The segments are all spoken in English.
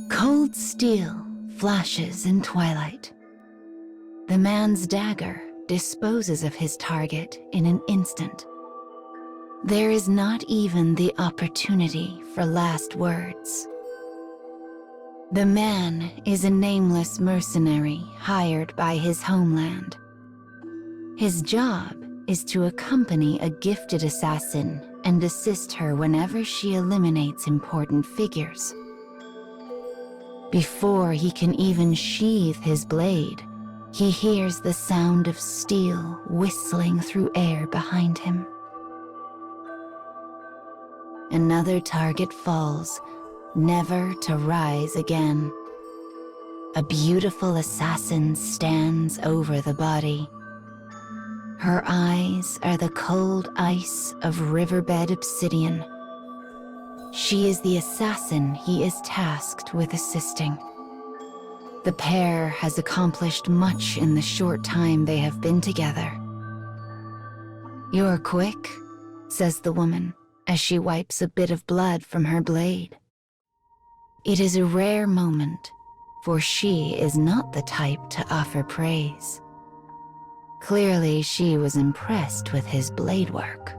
Cold steel flashes in twilight. The man's dagger disposes of his target in an instant. There is not even the opportunity for last words. The man is a nameless mercenary hired by his homeland. His job is to accompany a gifted assassin and assist her whenever she eliminates important figures. Before he can even sheathe his blade, he hears the sound of steel whistling through air behind him. Another target falls, never to rise again. A beautiful assassin stands over the body. Her eyes are the cold ice of riverbed obsidian. She is the assassin he is tasked with assisting. The pair has accomplished much in the short time they have been together. "You're quick," says the woman, as she wipes a bit of blood from her blade. It is a rare moment, for she is not the type to offer praise. Clearly, she was impressed with his blade work.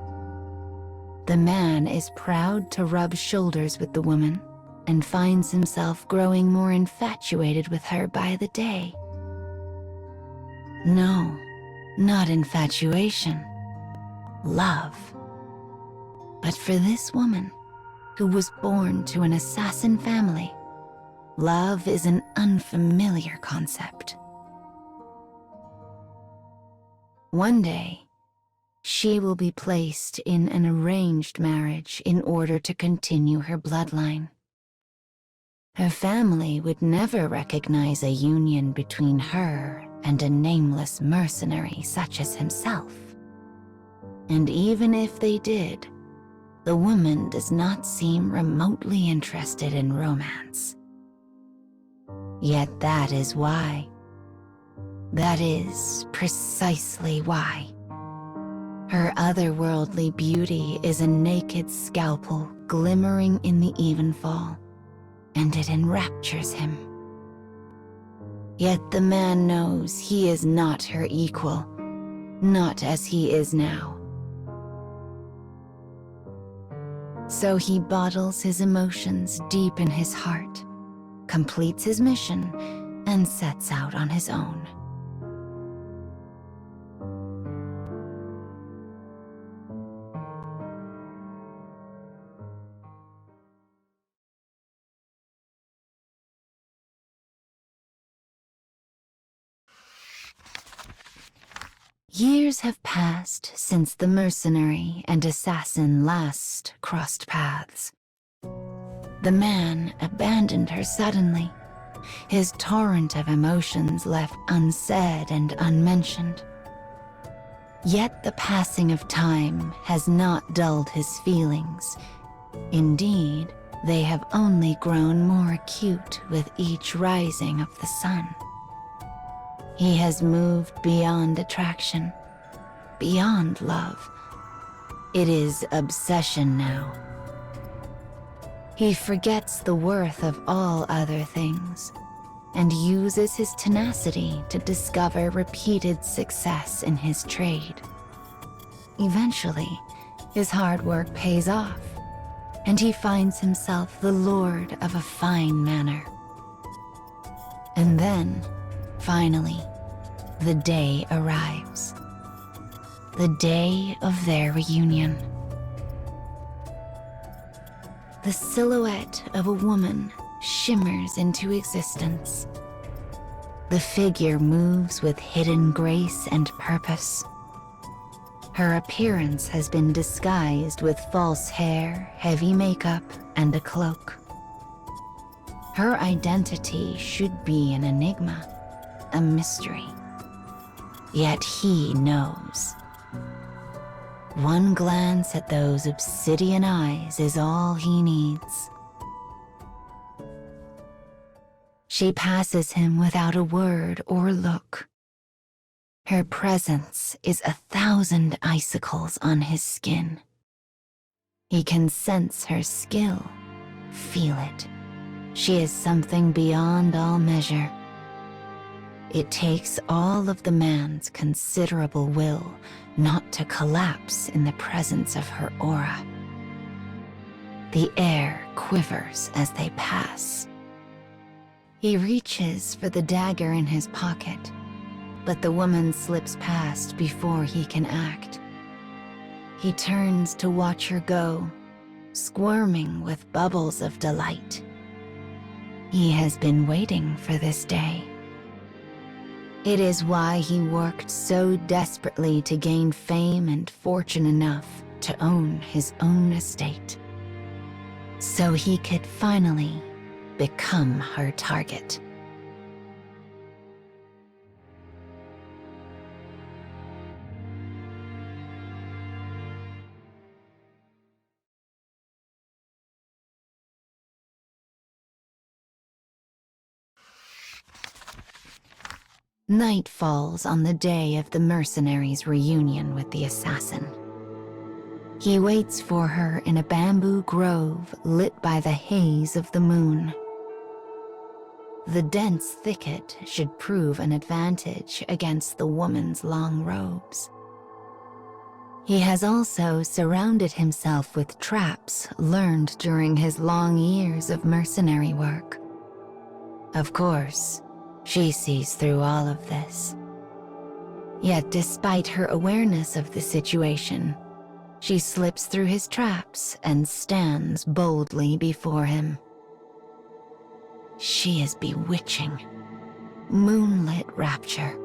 The man is proud to rub shoulders with the woman and finds himself growing more infatuated with her by the day. No, not infatuation, love. But for this woman, who was born to an assassin family, love is an unfamiliar concept. One day, she will be placed in an arranged marriage in order to continue her bloodline. Her family would never recognize a union between her and a nameless mercenary such as himself. And even if they did, the woman does not seem remotely interested in romance. Yet that is why. That is precisely why. Her otherworldly beauty is a naked scalpel glimmering in the evenfall, and it enraptures him. Yet the man knows he is not her equal, not as he is now. So he bottles his emotions deep in his heart, completes his mission, and sets out on his own. Years have passed since the mercenary and assassin last crossed paths. The man abandoned her suddenly, his torrent of emotions left unsaid and unmentioned. Yet the passing of time has not dulled his feelings. Indeed, they have only grown more acute with each rising of the sun. He has moved beyond attraction, beyond love. It is obsession now. He forgets the worth of all other things and uses his tenacity to discover repeated success in his trade. Eventually, his hard work pays off, and he finds himself the lord of a fine manor. And then, finally, the day arrives. The day of their reunion. The silhouette of a woman shimmers into existence. The figure moves with hidden grace and purpose. Her appearance has been disguised with false hair, heavy makeup, and a cloak. Her identity should be an enigma, a mystery. Yet he knows. One glance at those obsidian eyes is all he needs. She passes him without a word or look. Her presence is 1,000 icicles on his skin. He can sense her skill, feel it, She is something beyond all measure. It takes all of the man's considerable will not to collapse in the presence of her aura. The air quivers as they pass. He reaches for the dagger in his pocket, but the woman slips past before he can act. He turns to watch her go, squirming with bubbles of delight. He has been waiting for this day. It is why he worked so desperately to gain fame and fortune enough to own his own estate, so he could finally become her target. Night falls on the day of the mercenary's reunion with the assassin. He waits for her in a bamboo grove lit by the haze of the moon. The dense thicket should prove an advantage against the woman's long robes. He has also surrounded himself with traps learned during his long years of mercenary work. Of course, she sees through all of this. Yet despite her awareness of the situation, she slips through his traps and stands boldly before him. She is bewitching, moonlit rapture.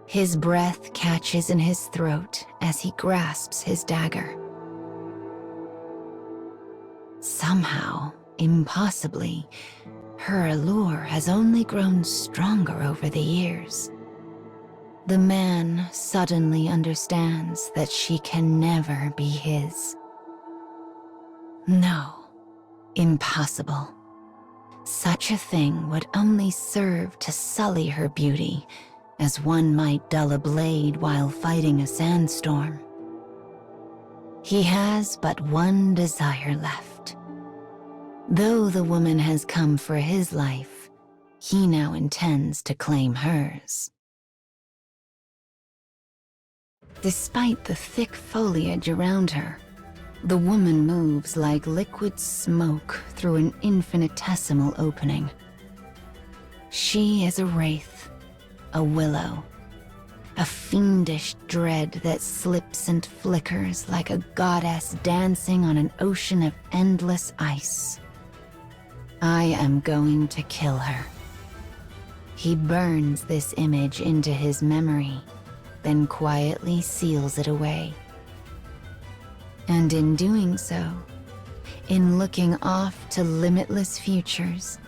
His breath catches in his throat as he grasps his dagger. Somehow, impossibly, her allure has only grown stronger over the years. The man suddenly understands that she can never be his. No, impossible. Such a thing would only serve to sully her beauty, as one might dull a blade while fighting a sandstorm. He has but one desire left. Though the woman has come for his life, he now intends to claim hers. Despite the thick foliage around her, the woman moves like liquid smoke through an infinitesimal opening. She is a wraith, a willow, a fiendish dread that slips and flickers like a goddess dancing on an ocean of endless ice. I am going to kill her. He burns this image into his memory, then quietly seals it away. And in doing so, in looking off to limitless futures,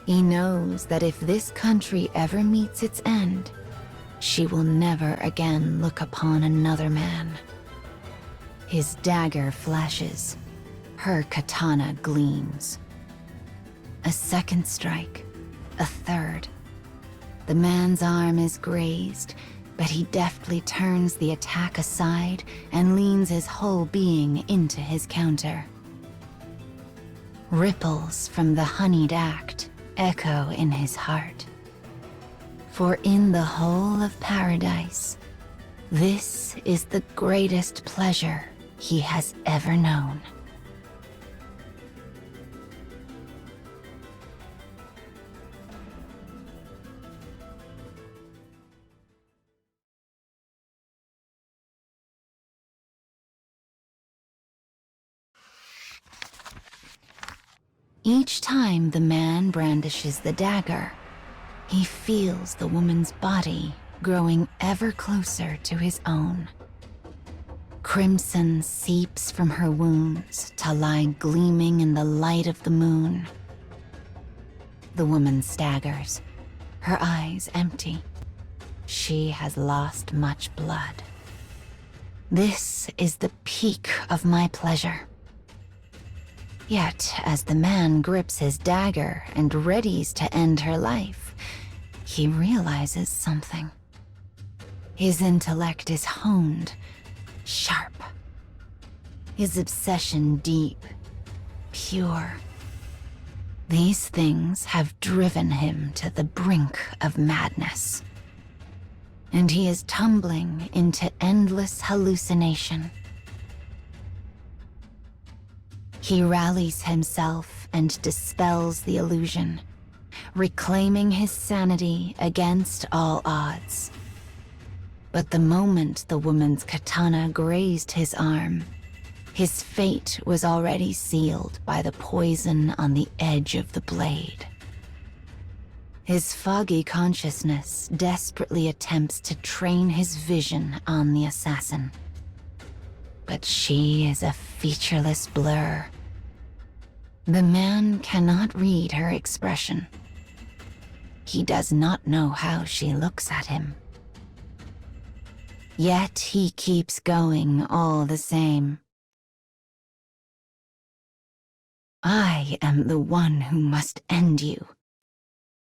he knows that if this country ever meets its end, she will never again look upon another man. His dagger flashes, her katana gleams. A second strike, a third. The man's arm is grazed, but he deftly turns the attack aside and leans his whole being into his counter. Ripples from the honeyed act echo in his heart. For in the whole of paradise, this is the greatest pleasure he has ever known. Each time the man brandishes the dagger, he feels the woman's body growing ever closer to his own. Crimson seeps from her wounds to lie gleaming in the light of the moon. The woman staggers, her eyes empty. She has lost much blood. This is the peak of my pleasure. Yet, as the man grips his dagger and readies to end her life, he realizes something. His intellect is honed, sharp. His obsession deep, pure. These things have driven him to the brink of madness, and he is tumbling into endless hallucination. He rallies himself and dispels the illusion, reclaiming his sanity against all odds. But the moment the woman's katana grazed his arm, his fate was already sealed by the poison on the edge of the blade. His foggy consciousness desperately attempts to train his vision on the assassin. But she is a featureless blur. The man cannot read her expression. He does not know how she looks at him. Yet he keeps going all the same. I am the one who must end you.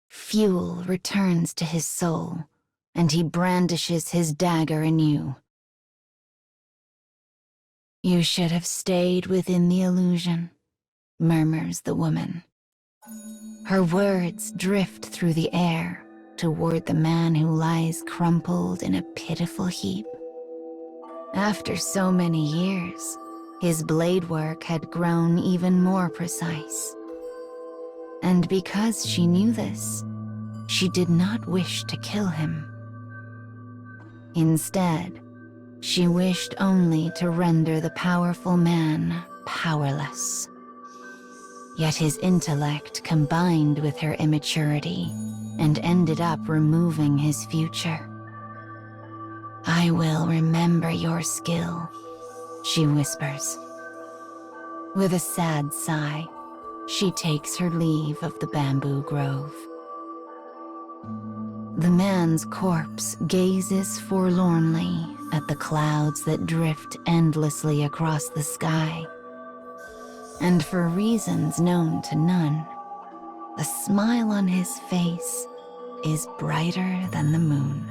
Fuel returns to his soul, and he brandishes his dagger anew. You should have stayed within the illusion, murmurs the woman. Her words drift through the air toward the man who lies crumpled in a pitiful heap. After so many years, his blade work had grown even more precise. And because she knew this, she did not wish to kill him. Instead, she wished only to render the powerful man powerless. Yet his intellect combined with her immaturity and ended up removing his future. I will remember your skill, she whispers. With a sad sigh, she takes her leave of the bamboo grove. The man's corpse gazes forlornly at the clouds that drift endlessly across the sky. And for reasons known to none, the smile on his face is brighter than the moon.